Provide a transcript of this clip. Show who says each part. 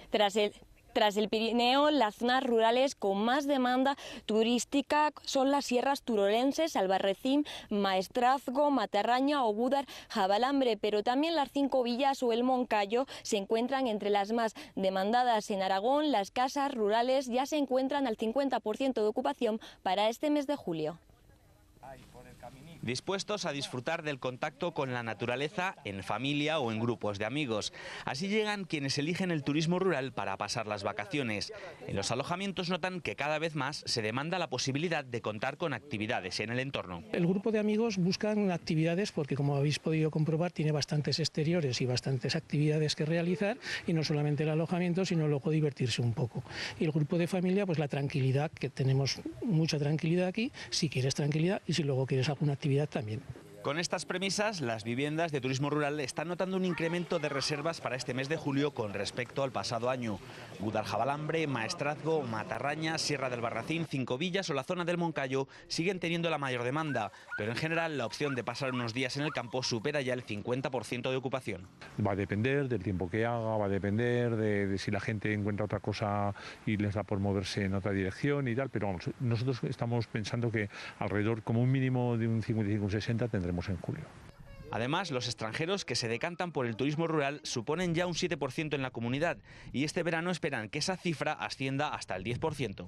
Speaker 1: Tras el Pirineo, las zonas rurales con más demanda turística son las sierras turolenses, Albarracín, Maestrazgo, Matarraña, Ogúdar, Javalambre, pero también las 5 villas o el Moncayo se encuentran entre las más demandadas en Aragón. Las casas rurales ya se encuentran al 50% de ocupación para este mes de julio.
Speaker 2: Dispuestos a disfrutar del contacto con la naturaleza en familia o en grupos de amigos. Así llegan quienes eligen el turismo rural para pasar las vacaciones. En los alojamientos notan que cada vez más se demanda la posibilidad de contar con actividades en el entorno.
Speaker 3: El grupo de amigos buscan actividades porque, como habéis podido comprobar, tiene bastantes exteriores y bastantes actividades que realizar, y no solamente el alojamiento, sino luego divertirse un poco. Y el grupo de familia, pues la tranquilidad, que tenemos mucha tranquilidad aquí, si quieres tranquilidad y si luego quieres alguna actividad también.
Speaker 2: Con estas premisas, las viviendas de turismo rural están notando un incremento de reservas para este mes de julio con respecto al pasado año. Gúdar, Javalambre, Maestrazgo, Matarraña, Sierra del Barracín, 5 villas o la zona del Moncayo siguen teniendo la mayor demanda, pero en general la opción de pasar unos días en el campo supera ya el 50% de ocupación.
Speaker 4: Va a depender del tiempo que haga, va a depender de si la gente encuentra otra cosa y les da por moverse en otra dirección y tal, pero vamos, nosotros estamos pensando que alrededor, como un mínimo de un 55 un 60 tendremos en julio.
Speaker 2: Además, los extranjeros que se decantan por el turismo rural suponen ya un 7% en la comunidad y este verano esperan que esa cifra ascienda hasta el 10%.